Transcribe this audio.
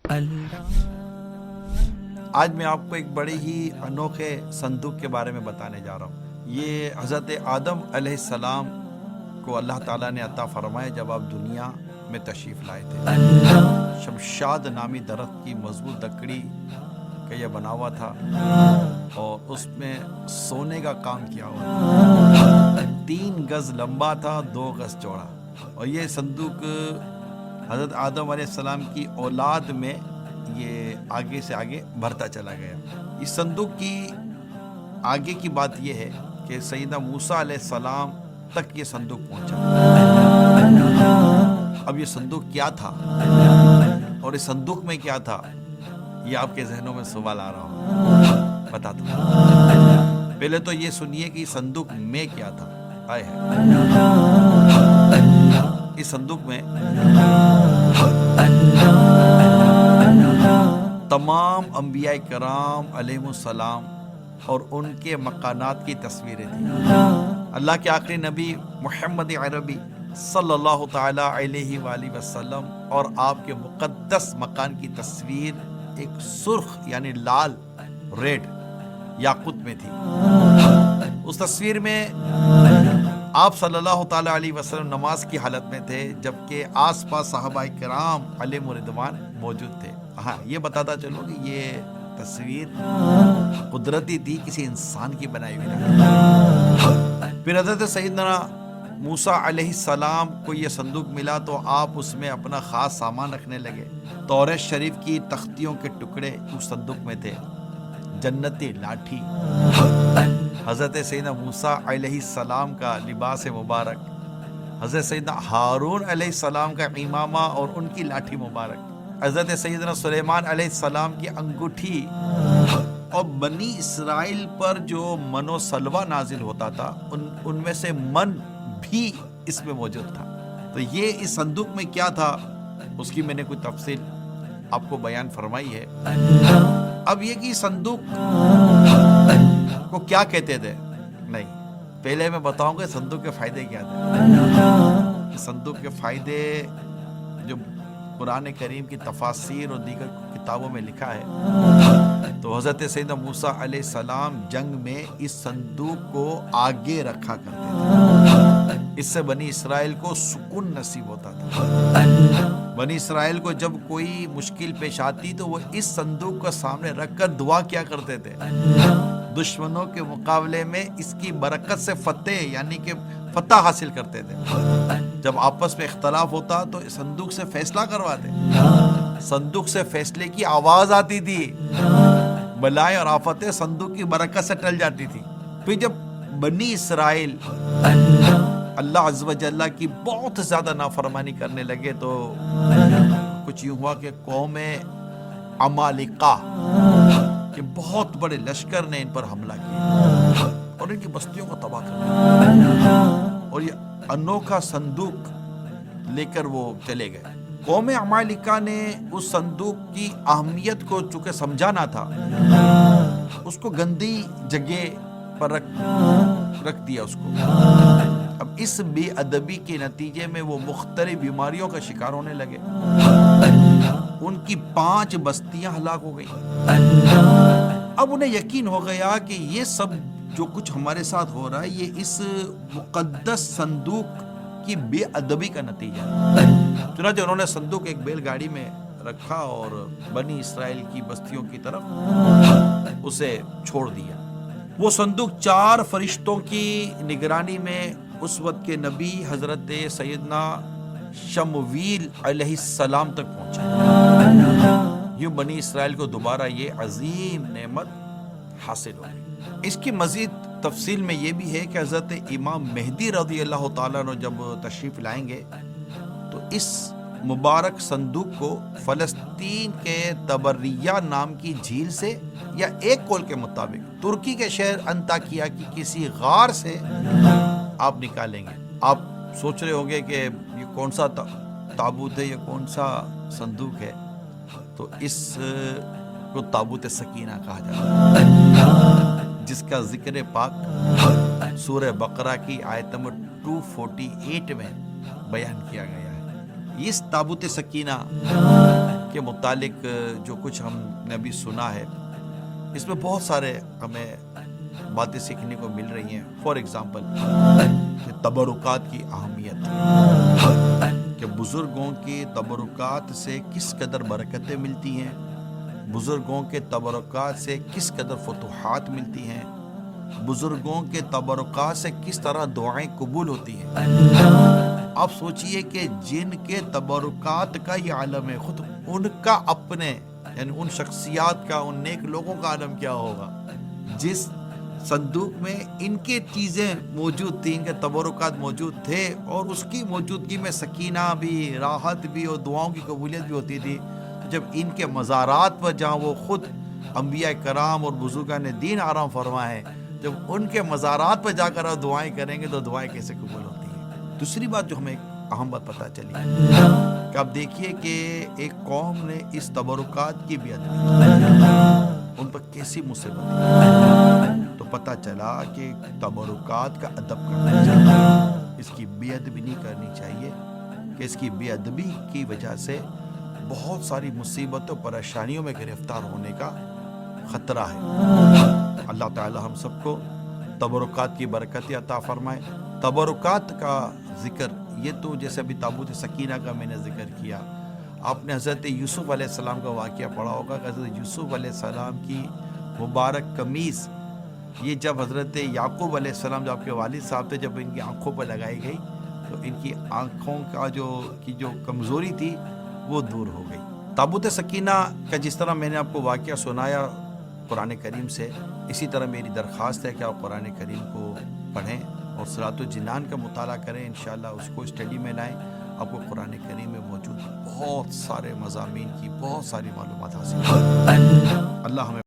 آج میں آپ کو ایک بڑے ہی انوکھے صندوق کے بارے میں بتانے جا رہا ہوں۔ یہ حضرت آدم علیہ السلام کو اللہ تعالیٰ نے عطا فرمایا جب آپ دنیا میں تشریف لائے تھے۔ شمشاد نامی درخت کی مضبوط لکڑی کا یہ بنا ہوا تھا اور اس میں سونے کا کام کیا ہوا تھا۔ 3 گز لمبا تھا، 2 گز چوڑا، اور یہ صندوق حضرت آدم علیہ السلام کی اولاد میں یہ آگے سے آگے بڑھتا چلا گیا۔ اس صندوق کی آگے کی بات یہ ہے کہ سیدنا موسیٰ علیہ السلام تک یہ صندوق پہنچا۔ اب یہ صندوق کیا تھا اور اس صندوق میں کیا تھا، یہ آپ کے ذہنوں میں سوال آ رہا ہوں، بتاتا ہوں۔ پہلے تو یہ سنیے کہ اس صندوق میں کیا تھا۔ آئے ہے اس صندوق میں تمام انبیاء کرام علیہ السلام اور ان کے مکانات کی تصویریں تھیں۔ اللہ کے آخری نبی محمد عربی صلی اللہ تعالی علیہ وآلہ وسلم اور آپ کے مقدس مکان کی تصویر ایک سرخ یعنی لال ریڈ یاقوت میں تھی۔ اس تصویر میں آپ صلی اللہ تعالی علیہ وسلم نماز کی حالت میں تھے، جبکہ آس پاس صحابہ کرام علیہم رضوان موجود تھے۔ ہاں، یہ بتاتا چلو کہ یہ تصویر قدرتی تھی، کسی انسان کی بنائی ہوئی نہیں۔ پھر حضرت سیدنا موسیٰ علیہ السلام کو یہ صندوق ملا تو آپ اس میں اپنا خاص سامان رکھنے لگے۔ توریت شریف کی تختیوں کے ٹکڑے اس صندوق میں تھے، جنتی لاٹھی، حضرت سیدنا موسیٰ علیہ السلام کا لباس مبارک، حضرت سیدنا ہارون علیہ السلام کا امامہ اور ان کی لاٹھی مبارک، حضرت سیدنا سلیمان علیہ السلام کی انگوٹھی، اور بنی اسرائیل پر جو من و سلوہ نازل ہوتا تھا ان میں سے من بھی اس میں موجود تھا۔ تو یہ اس صندوق میں کیا تھا اس کی میں نے کوئی تفصیل آپ کو بیان فرمائی ہے۔ اب یہ کہ صندوق کو کیا کہتے تھے، نہیں، پہلے میں بتاؤں گا صندوق کے فائدے کیا تھے۔ صندوق کے فائدے جو قرآن کریم کی تفاسیر اور دیگر کتابوں میں لکھا ہے، تو حضرت سیدنا موسیٰ علیہ السلام جنگ میں اس صندوق کو آگے رکھا کرتے تھے۔ اس سے بنی اسرائیل کو سکون نصیب ہوتا تھا۔ بنی اسرائیل کو جب کوئی مشکل پیش آتی تو وہ اس صندوق کو سامنے رکھ کر دعا کیا کرتے تھے۔ دشمنوں کے مقابلے میں اس کی برکت سے فتح یعنی کہ فتح حاصل کرتے تھے۔ جب آپس میں اختلاف ہوتا تو صندوق سے فیصلہ کرواتے، صندوق سے فیصلے کی آواز آتی تھی، بلائیں اور آفتیں صندوق کی برکت سے ٹل جاتی تھی۔ پھر جب بنی اسرائیل اللہ عز و جل کی بہت زیادہ نافرمانی کرنے لگے تو کچھ یوں ہوا کہ قوم عمالقہ کہ بہت بڑے لشکر نے ان پر حملہ کیا اور ان کی بستیوں کو تباہ کر دیا، اور یہ انوکھا صندوق لے کر وہ چلے گئے۔ قوم عمالقہ نے اس صندوق کی اہمیت کو چونکہ سمجھانا تھا، اس کو گندی جگہ پر رکھ دیا اس کو۔ اب اس بے ادبی کے نتیجے میں وہ مختلف بیماریوں کا شکار ہونے لگے، ان کی 5 بستیاں ہلاک ہو گئیں۔ اب انہیں یقین ہو گیا کہ یہ سب جو کچھ ہمارے ساتھ ہو رہا ہے یہ اس مقدس صندوق کی بے ادبی کا نتیجہ ہے۔ چنانچہ انہوں نے صندوق ایک بیل گاڑی میں رکھا اور بنی اسرائیل کی بستیوں کی طرف اسے چھوڑ دیا۔ وہ صندوق 4 فرشتوں کی نگرانی میں اس وقت کے نبی حضرت سیدنا شمویل علیہ السلام تک پہنچا۔ یوں بنی اسرائیل کو دوبارہ یہ عظیم نعمت حاصل ہو گئی۔ اس کی مزید تفصیل میں یہ بھی ہے کہ حضرت امام مہدی رضی اللہ تعالیٰ عنہ جب تشریف لائیں گے تو اس مبارک صندوق کو فلسطین کے تبریہ نام کی جھیل سے یا ایک قول کے مطابق ترکی کے شہر انطاکیہ کی کسی غار سے آپ نکالیں گے۔ آپ سوچ رہے ہوں گے کہ یہ کون سا تابوت ہے، یہ کون سا صندوق ہے، تو اس کو تابوت سکینہ کہا جاتا ہے، جس کا ذکر پاک سورہ بقرہ کی آیت نمبر 248 میں بیان کیا گیا ہے۔ اس تابوت سکینہ کے متعلق جو کچھ ہم نے ابھی سنا ہے، اس میں بہت سارے ہمیں باتیں سیکھنے کو مل رہی ہیں. فار ایگزامپل کہ تبرکات کی اہمیت، کہ بزرگوں کے تبرکات سے کس قدر برکتیں ملتی ہیں، بزرگوں کے تبرکات سے کس قدر فتوحات ملتی ہیں، بزرگوں کے تبرکات سے کس طرح دعائیں قبول ہوتی ہیں. آپ سوچئے کہ جن کے تبرکات کا یہ عالم ہے، خود ان کا اپنے یعنی ان شخصیات کا، ان نیک لوگوں کا عالم کیا ہوگا. جس صندوق میں ان کے چیزیں موجود تھیں، ان کے تبرکات موجود تھے، اور اس کی موجودگی میں سکینہ بھی، راحت بھی اور دعاؤں کی قبولیت بھی ہوتی تھی. جب ان کے مزارات پر جہاں وہ خود انبیاء کرام اور بزرگان دین آرام فرما ہے، جب ان کے مزارات پر جا کر آپ دعائیں کریں گے تو دعائیں کیسے قبول ہوتی ہیں. دوسری بات جو ہمیں اہم بات پتہ چلی کہ آپ دیکھیے کہ ایک قوم نے اس تبرکات کی بھی ادب کی، ان پر کیسی مصیبت ہے. تو پتہ چلا کہ تبرکات کا ادب کرنا چاہیے، اس کی بے ادبی نہیں کرنی چاہیے، کہ اس کی بے ادبی کی وجہ سے بہت ساری مصیبتوں پریشانیوں میں گرفتار ہونے کا خطرہ ہے. اللہ تعالی ہم سب کو تبرکات کی برکت عطا فرمائے. تبرکات کا ذکر یہ تو جیسے ابھی تابوت سکینہ کا میں نے ذکر کیا، آپ نے حضرت یوسف علیہ السلام کا واقعہ پڑھا ہوگا کہ حضرت یوسف علیہ السلام کی مبارک قمیص، یہ جب حضرت یعقوب علیہ السلام جو آپ کے والد صاحب تھے، جب ان کی آنکھوں پر لگائی گئی تو ان کی آنکھوں کا جو کمزوری تھی وہ دور ہو گئی. تابوت سکینہ کا جس طرح میں نے آپ کو واقعہ سنایا قرآن کریم سے، اسی طرح میری درخواست ہے کہ آپ قرآن کریم کو پڑھیں اور صراط الجنان کا مطالعہ کریں. انشاءاللہ اس کو اسٹڈی میں لائیں. آپ کو قرآن کریم میں موجود بہت سارے مضامین کی بہت ساری معلومات حاصل. اللہ ہمیں